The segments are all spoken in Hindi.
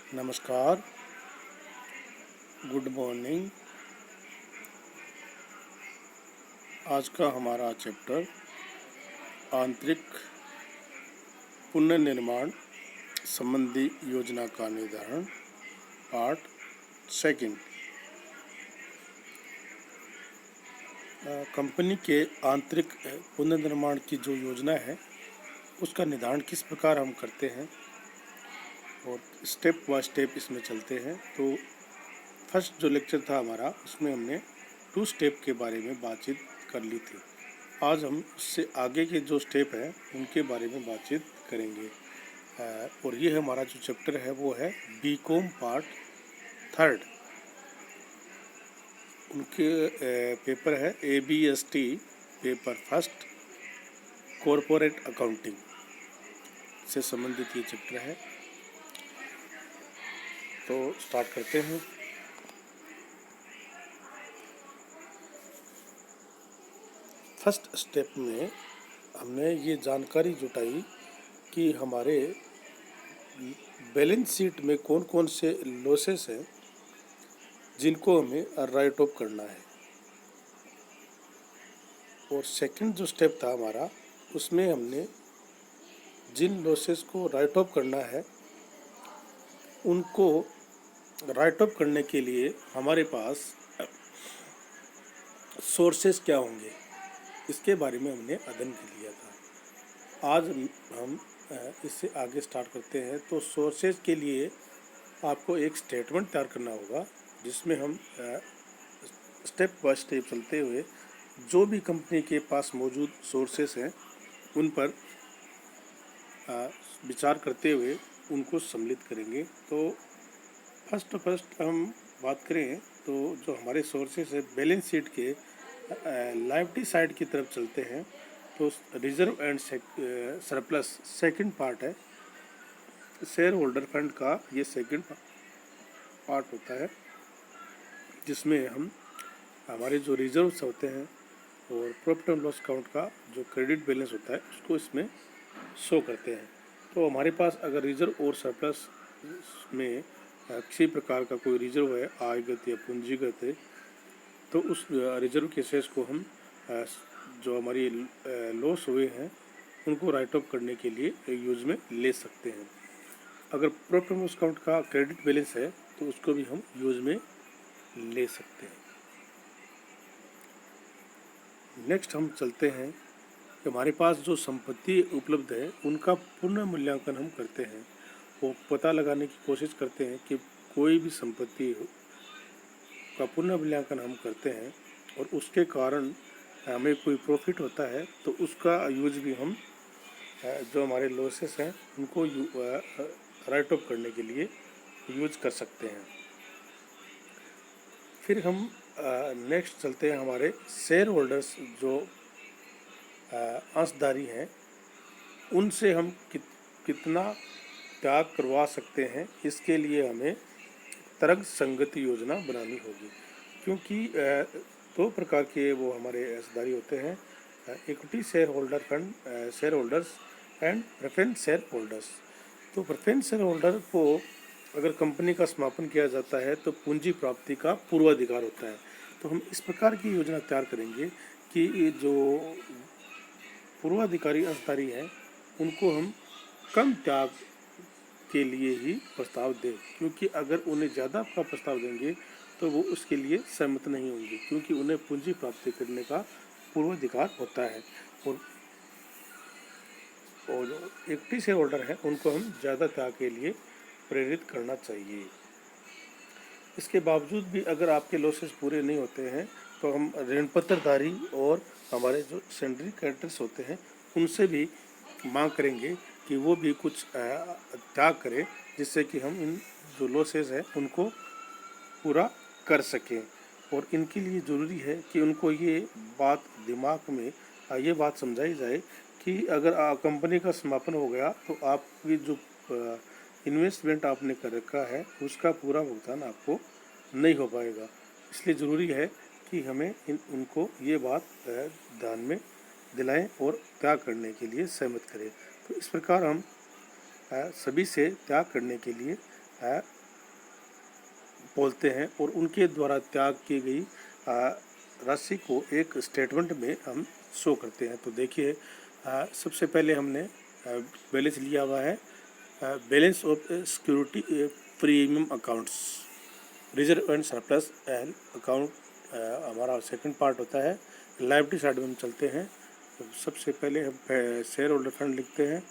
नमस्कार, गुड मॉर्निंग। आज का हमारा चैप्टर आंतरिक पुनर्निर्माण संबंधी योजना का निर्धारण, पार्ट सेकंड। कंपनी के आंतरिक पुनर्निर्माण की जो योजना है उसका निर्धारण किस प्रकार हम करते हैं और स्टेप बाय स्टेप इसमें चलते हैं। तो फर्स्ट जो लेक्चर था हमारा उसमें हमने 2 स्टेप के बारे में बातचीत कर ली थी। आज हम उससे आगे के जो स्टेप हैं उनके बारे में बातचीत करेंगे। और ये हमारा जो चैप्टर है वो है बीकॉम पार्ट 3। उनके पेपर है ABST paper first, corporate accounting से संबंधित ये चैप्टर है। तो स्टार्ट करते हैं। फर्स्ट स्टेप में हमने ये जानकारी जुटाई कि हमारे बैलेंस शीट में कौन कौन से लॉसेस हैं जिनको हमें राइट ऑफ करना है। और सेकंड जो स्टेप था हमारा उसमें हमने जिन लॉसेस को राइट ऑफ करना है उनको राइट ऑफ करने के लिए हमारे पास सोर्सेस क्या होंगे इसके बारे में हमने अध्ययन कर लिया था। आज हम इससे आगे स्टार्ट करते हैं। तो सोर्सेस के लिए आपको एक स्टेटमेंट तैयार करना होगा जिसमें हम स्टेप बाय स्टेप चलते हुए जो भी कंपनी के पास मौजूद सोर्सेस हैं उन पर विचार करते हुए उनको सम्मिलित करेंगे। तो फर्स्ट हम बात करें तो जो हमारे सोर्सेस है बैलेंस शीट के लायबिलिटी साइड की तरफ चलते हैं। तो reserve and surplus second part है। शेयर होल्डर फंड का ये सेकंड पार्ट होता है जिसमें हम हमारे जो रिजर्व्स होते हैं और प्रॉफिट एंड लॉस अकाउंट का जो क्रेडिट बैलेंस होता है उसको इसमें शो करते हैं। तो हमारे पास अगर रिजर्व और सरप्लस में किसी प्रकार का कोई रिजर्व है, आयगत या पूंजीगत है, तो उस रिजर्व के शेष को हम जो हमारी लॉस हुए हैं उनको राइट ऑफ करने के लिए यूज में ले सकते हैं। अगर प्रॉफिट एंड लॉस अकाउंट का क्रेडिट बैलेंस है तो उसको भी हम यूज में ले सकते हैं। नेक्स्ट हम चलते हैं कि हमारे पास जो संपत्ति उपलब्ध है उनका पुनः मूल्यांकन हम करते हैं और पता लगाने की कोशिश करते हैं कि कोई भी संपत्ति का पुनः मूल्यांकन हम करते हैं और उसके कारण हमें कोई प्रॉफिट होता है तो उसका यूज भी हम जो हमारे लॉसेस हैं उनको राइट ऑफ करने के लिए यूज कर सकते हैं। फिर हम नेक्स्ट चलते हैं हमारे शेयर होल्डर्स जो अंशधारी हैं उनसे हम कितना त्याग करवा सकते हैं, इसके लिए हमें तर्क संगति योजना बनानी होगी। क्योंकि 2 प्रकार के वो हमारे हिस्सेदारी होते हैं, equity share holder fund share holders and preference share holders. तो प्रेफरेंस शेयर होल्डर को अगर कंपनी का समापन किया जाता है तो पूंजी प्राप्ति का पूर्वाधिकार होता है। तो हम इस प्रकार की योजना तैयार करेंगे कि जो पूर्वाधिकारी अंशधारी हैं उनको हम कम त्याग के लिए ही प्रस्ताव दें, क्योंकि अगर उन्हें ज़्यादा का प्रस्ताव देंगे तो वो उसके लिए सहमत नहीं होंगे, क्योंकि उन्हें पूंजी प्राप्ति करने का पूर्वाधिकार होता है। और जो इक्विटी शेयर होल्डर है उनको हम ज़्यादा त्याग के लिए प्रेरित करना चाहिए। इसके बावजूद भी अगर आपके लॉसेस पूरे नहीं होते हैं तो हम ऋण पत्रधारी और हमारे जो सेंडरी क्रेडिटर्स होते हैं उनसे भी मांग करेंगे कि वो भी कुछ त्याग करें, जिससे कि हम इन जो लॉसेस हैं उनको पूरा कर सकें। और इनके लिए ज़रूरी है कि उनको ये बात दिमाग में ये बात समझाई जाए कि अगर कंपनी का समापन हो गया तो आपकी जो इन्वेस्टमेंट आपने कर रखा है उसका पूरा भुगतान आपको नहीं हो पाएगा। इसलिए ज़रूरी है कि हमें उनको ये बात ध्यान में दिलाएं और त्याग करने के लिए सहमत करें। तो इस प्रकार हम सभी से त्याग करने के लिए बोलते हैं और उनके द्वारा त्याग की गई राशि को एक स्टेटमेंट में हम शो करते हैं। तो देखिए, सबसे पहले हमने बैलेंस लिया हुआ है, balance of security premium accounts, reserve and surplus and account हमारा सेकंड पार्ट होता है। लायबिलिटी साइड में हम चलते हैं, तो सबसे पहले हम शेयर होल्डर फंड लिखते हैं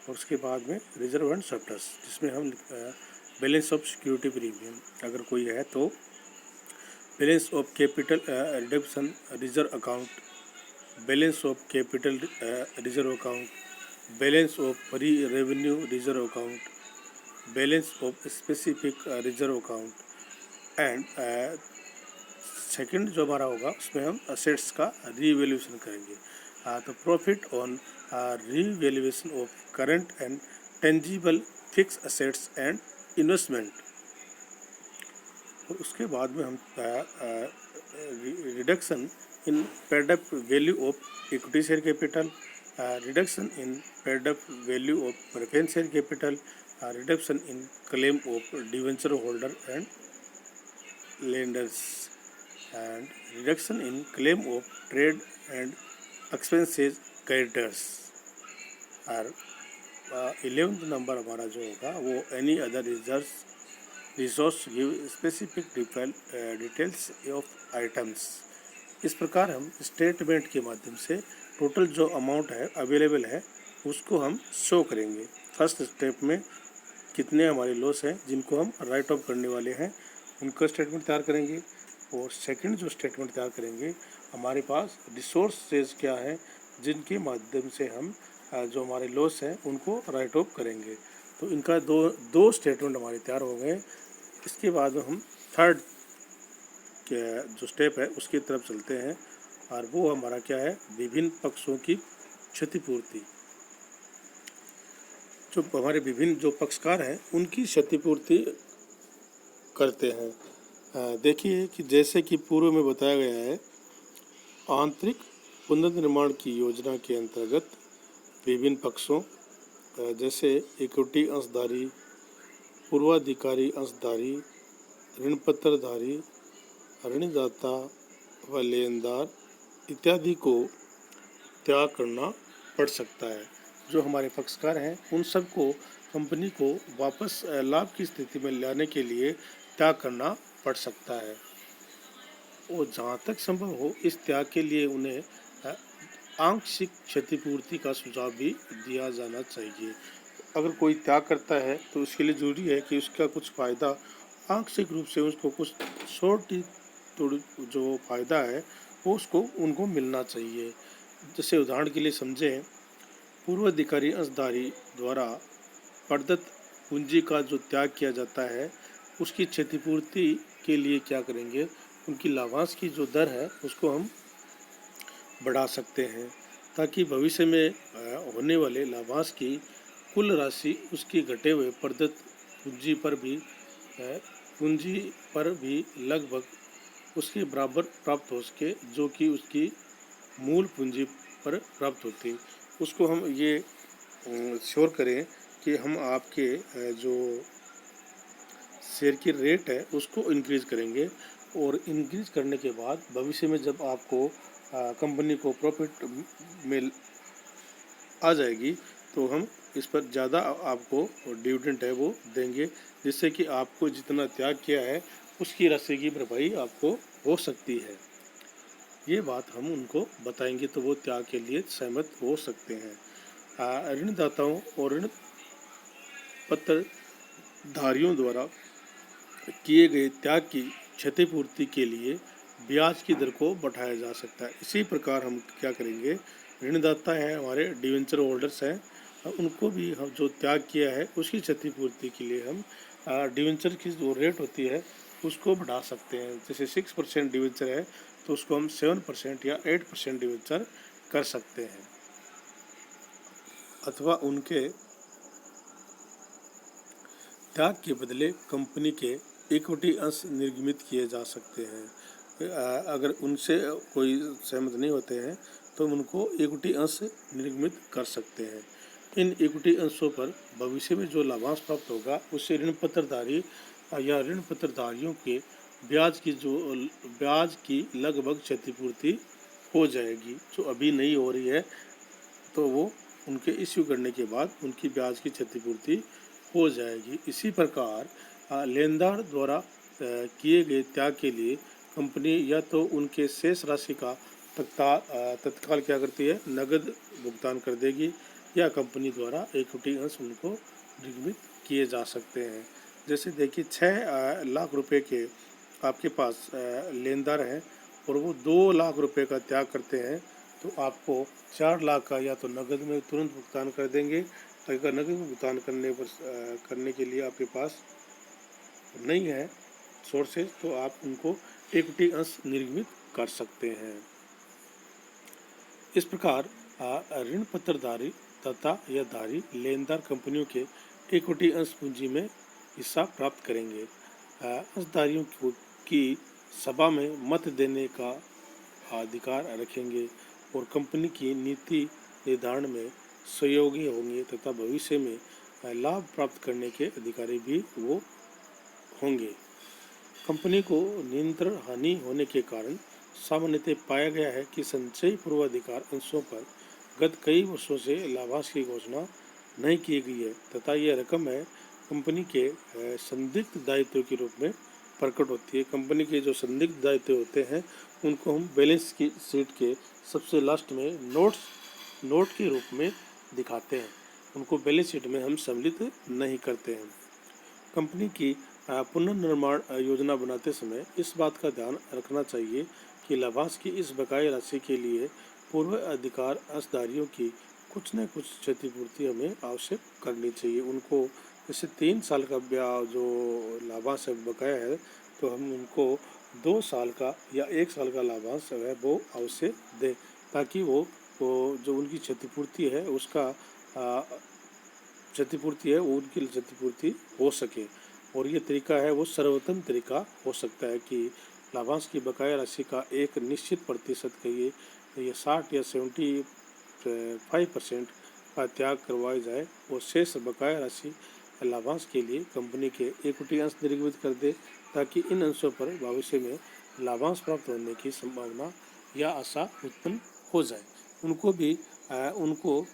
और उसके बाद में रिजर्व एंड सरप्लस, जिसमें हम बैलेंस ऑफ सिक्योरिटी प्रीमियम अगर कोई है तो balance of capital redemption reserve account, balance of capital reserve account, balance of pre revenue reserve account, balance of specific reserve account and second जो हमारा होगा उसमें हम असेट्स का रीवैल्यूएशन करेंगे। तो profit on revaluation of current and tangible fixed assets and investment. और उसके बाद में हम reduction in paid up value of equity share capital, reduction in paid up value of preference share capital, reduction in claim of debenture holder and lenders and reduction in claim of trade and expenses creditors. और 11th नंबर हमारा जो होगा वो any other resource give specific details of items. इस प्रकार हम स्टेटमेंट के माध्यम से टोटल जो अमाउंट है अवेलेबल है उसको हम शो करेंगे। फर्स्ट स्टेप में कितने हमारे लॉस हैं जिनको हम राइट ऑफ करने वाले हैं उनका स्टेटमेंट तैयार करेंगे, और सेकंड जो स्टेटमेंट तैयार करेंगे हमारे पास रिसोर्सेज क्या है जिनके माध्यम से हम जो हमारे लॉस हैं उनको राइट ऑफ करेंगे। तो इनका दो स्टेटमेंट हमारे तैयार हो गए। इसके बाद हम थर्ड जो स्टेप है उसकी तरफ चलते हैं, और वो हमारा क्या है, विभिन्न पक्षों की क्षतिपूर्ति। जो हमारे विभिन्न जो पक्षकार हैं उनकी क्षतिपूर्ति करते हैं। देखिए कि जैसे कि पूर्व में बताया गया है, आंतरिक पुनर्निर्माण की योजना के अंतर्गत विभिन्न पक्षों जैसे इक्विटी अंशधारी, पूर्वाधिकारी अंशधारी, ऋणपत्रधारी, ऋणदाता व लेनदार इत्यादि को त्याग करना पड़ सकता है। जो हमारे पक्षकार हैं उन सबको कंपनी को वापस लाभ की स्थिति में लाने के लिए त्याग करना पड़ सकता है, और जहाँ तक संभव हो इस त्याग के लिए उन्हें आंशिक क्षतिपूर्ति का सुझाव भी दिया जाना चाहिए। अगर कोई त्याग करता है तो उसके लिए ज़रूरी है कि उसका कुछ फ़ायदा आंशिक रूप से उसको कुछ छोटी थोड़ी जो फ़ायदा है वो उसको उनको मिलना चाहिए। जैसे उदाहरण के लिए समझें, पूर्वाधिकारी अंशधारी द्वारा प्रदत्त पूंजी का जो त्याग किया जाता है उसकी क्षतिपूर्ति के लिए क्या करेंगे, उनकी लाभांश की जो दर है उसको हम बढ़ा सकते हैं ताकि भविष्य में होने वाले लाभांश की कुल राशि उसकी घटे हुए प्रदत्त पूंजी पर भी लगभग उसके बराबर प्राप्त हो सके जो कि उसकी मूल पूंजी पर प्राप्त होती। उसको हम ये श्योर करें कि हम आपके जो शेयर की रेट है उसको इंक्रीज़ करेंगे, और इंक्रीज करने के बाद भविष्य में जब आपको कंपनी को प्रॉफिट मिल आ जाएगी तो हम इस पर ज़्यादा आपको डिविडेंड है वो देंगे, जिससे कि आपको जितना त्याग किया है उसकी राशि की भरपाई आपको हो सकती है। ये बात हम उनको बताएंगे तो वो त्याग के लिए सहमत हो सकते हैं। ऋणदाताओं और ऋण पत्रधारियों द्वारा किए गए त्याग की क्षतिपूर्ति के लिए ब्याज की दर को बढ़ाया जा सकता है। इसी प्रकार हम क्या करेंगे, ऋणदाता है हमारे डिवेंचर होल्डर्स हैं, उनको भी हम जो त्याग किया है उसकी क्षतिपूर्ति के लिए हम डिवेंचर की जो रेट होती है उसको बढ़ा सकते हैं। जैसे 6% डिवेंचर है तो उसको हम 7% या 8% डिवेंचर कर सकते हैं, अथवा उनके त्याग के बदले कंपनी के इक्विटी अंश निर्गमित किए जा सकते हैं। अगर उनसे कोई सहमत नहीं होते हैं तो उनको इक्विटी अंश निर्गमित कर सकते हैं। इन इक्विटी अंशों पर भविष्य में जो लाभांश प्राप्त होगा उससे ऋण पत्रधारी या ऋण पत्रधारियों के ब्याज की लगभग क्षतिपूर्ति हो जाएगी, जो अभी नहीं हो रही है। तो वो उनके इश्यू करने के बाद उनकी ब्याज की क्षतिपूर्ति हो जाएगी। इसी प्रकार लेनदार द्वारा किए गए त्याग के लिए कंपनी या तो उनके शेष राशि का तत्काल क्या करती है, नगद भुगतान कर देगी, या कंपनी द्वारा इक्विटी अंश उनको निर्मित किए जा सकते हैं। जैसे देखिए 6 लाख रुपए के आपके पास लेनदार हैं और वो 2 लाख रुपए का त्याग करते हैं, तो आपको 4 लाख का या तो नगद में तुरंत भुगतान कर देंगे। अगर नगद में भुगतान करने के लिए आपके पास नहीं है सोर्सेज, तो आप उनको इक्विटी अंश निर्मित कर सकते हैं। इस प्रकार ऋण पत्रधारी तथा या धारी लेनदार कंपनियों के इक्विटी अंश पूंजी में हिस्सा प्राप्त करेंगे। अंशधारियों की सभा में मत देने का अधिकार रखेंगे और कंपनी की नीति निर्धारण में सहयोगी होंगे तथा भविष्य में लाभ प्राप्त करने के अधिकारी भी वो होंगे। कंपनी को नियंत्रण हानि होने के कारण सामान्यतः पाया गया है कि संचयी पूर्वाधिकार अंशों पर गत कई वर्षों से लाभांश की घोषणा नहीं की गई है तथा यह रकम है कंपनी के संदिग्ध दायित्व के रूप में प्रकट होती है। कंपनी के जो संदिग्ध दायित्व होते हैं उनको हम बैलेंस की शीट के सबसे लास्ट में नोट के रूप में दिखाते हैं, उनको बैलेंस शीट में हम सम्मिलित नहीं करते हैं। कंपनी की पुनर्निर्माण योजना बनाते समय इस बात का ध्यान रखना चाहिए कि लाभांश की इस बकाया राशि के लिए पूर्व अधिकार अंशधारियों की कुछ न कुछ क्षतिपूर्ति हमें आवश्यक करनी चाहिए। उनको जैसे 3 साल का ब्याज जो लाभांश बकाया है, तो हम उनको 2 साल का या 1 साल का लाभांश है वो अवश्य दें, ताकि वो जो उनकी क्षतिपूर्ति है उसका क्षतिपूर्ति है वो उनकी क्षतिपूर्ति हो सके। और ये तरीका है वो सर्वोत्तम तरीका हो सकता है कि लाभांश की बकाया राशि का एक निश्चित प्रतिशत कहिए ये 60 या 75% का त्याग करवाया जाए और शेष बकाया राशि लाभांश के लिए कंपनी के इक्विटी अंश निर्मित कर दे, ताकि इन अंशों पर भविष्य में लाभांश प्राप्त होने की संभावना या आशा उत्पन्न हो जाए। उनको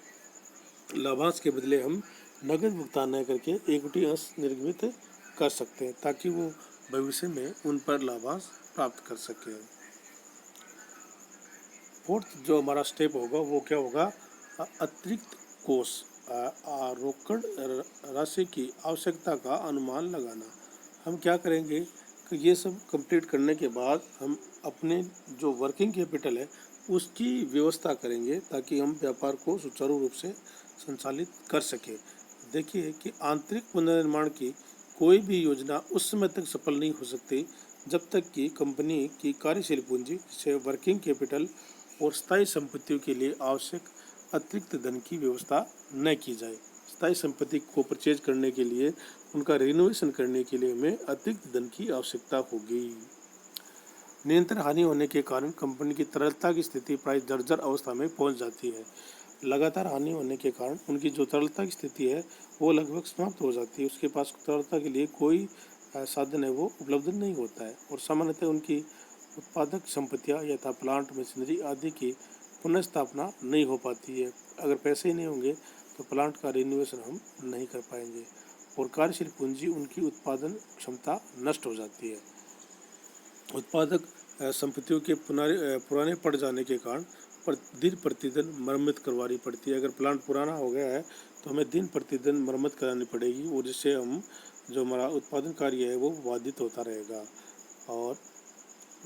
लाभांश के बदले हम नगद भुगतान न करके इक्विटी अंश निर्मित कर सकते हैं, ताकि वो भविष्य में उन पर लाभांश प्राप्त कर सके। फोर्थ जो हमारा स्टेप होगा वो क्या होगा, अतिरिक्त कोष रोकड़ राशि की आवश्यकता का अनुमान लगाना। हम क्या करेंगे कि ये सब कंप्लीट करने के बाद हम अपने जो वर्किंग कैपिटल है उसकी व्यवस्था करेंगे, ताकि हम व्यापार को सुचारू रूप से संचालित कर सके। देखिए कि आंतरिक पुनर्निर्माण की कोई भी योजना उस समय तक सफल नहीं हो सकती जब तक कि कंपनी की कार्यशील पूंजी से वर्किंग कैपिटल और स्थायी संपत्तियों के लिए आवश्यक अतिरिक्त धन की व्यवस्था न की जाए। स्थायी संपत्ति को परचेज करने के लिए, उनका रिनोवेशन करने के लिए हमें अतिरिक्त धन की आवश्यकता होगी। नियंत्रण हानि होने के कारण कंपनी की तरलता की स्थिति प्राय जर्जर अवस्था में पहुंच जाती है। लगातार हानि होने के कारण उनकी जो तरलता की स्थिति है वो लगभग समाप्त हो जाती है। उसके पास तरलता के लिए कोई साधन है वो उपलब्ध नहीं होता है और सामान्यतः उनकी उत्पादक संपत्तियां यथा प्लांट, मशीनरी आदि की पुनर्स्थापना नहीं हो पाती है। अगर पैसे ही नहीं होंगे तो प्लांट का रिनोवेशन हम नहीं कर पाएंगे और कार्यशील पूंजी उनकी उत्पादन क्षमता नष्ट हो जाती है। उत्पादक संपत्तियों के पुराने पड़ जाने के कारण दिन प्रतिदिन मरम्मत करवानी पड़ती है। अगर प्लांट पुराना हो गया है तो हमें दिन प्रतिदिन मरम्मत करानी पड़ेगी और जिससे हम जो हमारा उत्पादन कार्य है वो बाधित होता रहेगा और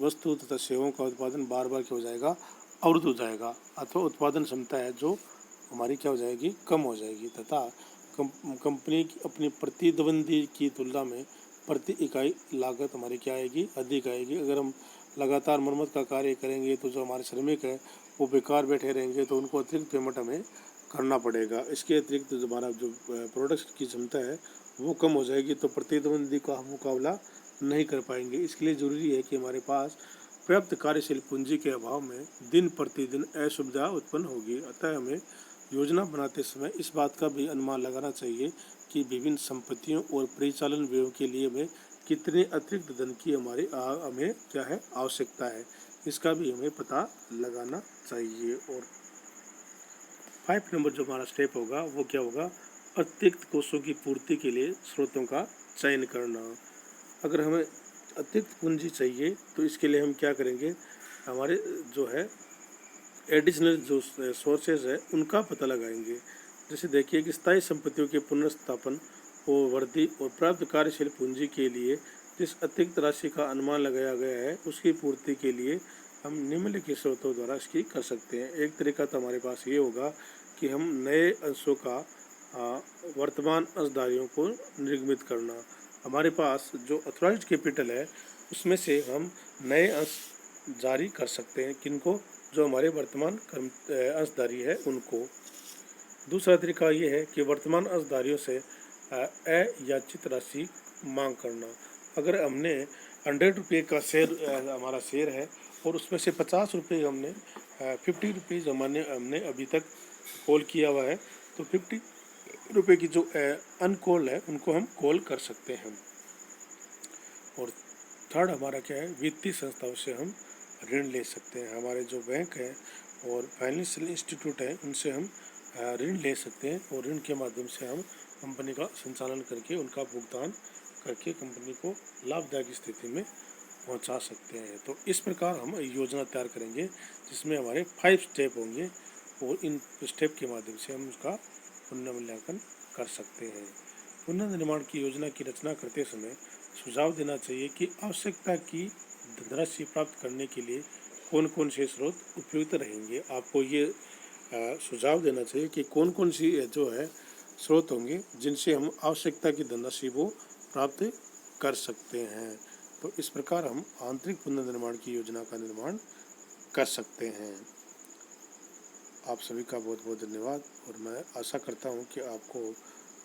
वस्तु तथा सेवाओं का उत्पादन बार बार क्या हो जाएगा, अवरुद्ध हो जाएगा, अथवा उत्पादन क्षमता है जो हमारी क्या हो जाएगी, कम हो जाएगी तथा कंपनी की अपनी प्रतिद्वंदी की तुलना में प्रति इकाई लागत हमारी क्या आएगी, अधिक आएगी। अगर हम लगातार मरम्मत का कार्य करेंगे तो जो हमारे श्रमिक हैं वो बेकार बैठे रहेंगे, तो उनको अतिरिक्त पेमेंट हमें करना पड़ेगा। इसके अतिरिक्त जो हमारा जो प्रोडक्ट की क्षमता है वो कम हो जाएगी, तो प्रतिद्वंदी का हम मुकाबला नहीं कर पाएंगे। इसके लिए ज़रूरी है कि हमारे पास पर्याप्त कार्यशील पूंजी के अभाव में दिन प्रतिदिन असुविधा उत्पन्न होगी। अतः हमें योजना बनाते समय इस बात का भी अनुमान लगाना चाहिए कि विभिन्न संपत्तियों और परिचालन व्ययों के लिए हमें कितने अतिरिक्त धन की हमें क्या है आवश्यकता है, इसका भी हमें पता लगाना चाहिए। और 5 नंबर जो हमारा स्टेप होगा वो क्या होगा, अतिरिक्त कोषों की पूर्ति के लिए स्रोतों का चयन करना। अगर हमें अतिरिक्त पूंजी चाहिए तो इसके लिए हम क्या करेंगे, हमारे जो है एडिशनल जो सोर्सेज है उनका पता लगाएंगे। जैसे देखिए कि स्थायी संपत्तियों के पुनर्स्थापन और वृद्धि और प्राप्त कार्यशील पूंजी के लिए जिस अतिरिक्त राशि का अनुमान लगाया गया है उसकी पूर्ति के लिए हम निम्नलिखित स्रोतों द्वारा इसकी कर सकते हैं। एक तरीका तो हमारे पास ये होगा कि हम नए अंशों का वर्तमान अंशधारियों को निर्गमित करना। हमारे पास जो अथॉराइज्ड कैपिटल है उसमें से हम नए अंश जारी कर सकते हैं, किनको, जो हमारे वर्तमान अंशधारी है उनको। दूसरा तरीका ये है कि वर्तमान अंशधारियों से अयाचित राशि मांग करना। अगर हमने 100 रुपये का शेयर हमारा शेयर है और उसमें से 50 रुपये हमने 50 रुपीज़ हमने अभी तक कॉल किया हुआ है, तो 50 रुपये की जो अनकॉल है उनको हम कॉल कर सकते हैं। और थर्ड हमारा क्या है, वित्तीय संस्थाओं से हम ऋण ले सकते हैं। हमारे जो बैंक है और फाइनेंशियल इंस्टीट्यूट है उनसे हम ऋण ले सकते हैं और ऋण के माध्यम से हम कंपनी का संचालन करके उनका भुगतान करके कंपनी को लाभदायक स्थिति में पहुंचा सकते हैं। तो इस प्रकार हम योजना तैयार करेंगे जिसमें हमारे 5 स्टेप होंगे और इन स्टेप के माध्यम से हम उसका पुनर्मूल्यांकन कर सकते हैं। पुनर्निर्माण की योजना की रचना करते समय सुझाव देना चाहिए कि आवश्यकता की धनराशि प्राप्त करने के लिए कौन कौन से स्रोत उपयुक्त रहेंगे। आपको ये सुझाव देना चाहिए कि कौन कौन सी जो है स्रोत होंगे जिनसे हम आवश्यकता की धनराशि वो प्राप्त कर सकते हैं। तो इस प्रकार हम आंतरिक पुनर्निर्माण की योजना का निर्माण कर सकते हैं। आप सभी का बहुत बहुत धन्यवाद और मैं आशा करता हूँ कि आपको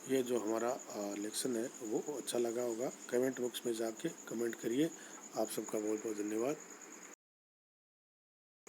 ये जो हमारा लेक्शन है वो अच्छा लगा होगा। कमेंट बॉक्स में जाके कमेंट करिए। आप सबका बहुत बहुत धन्यवाद।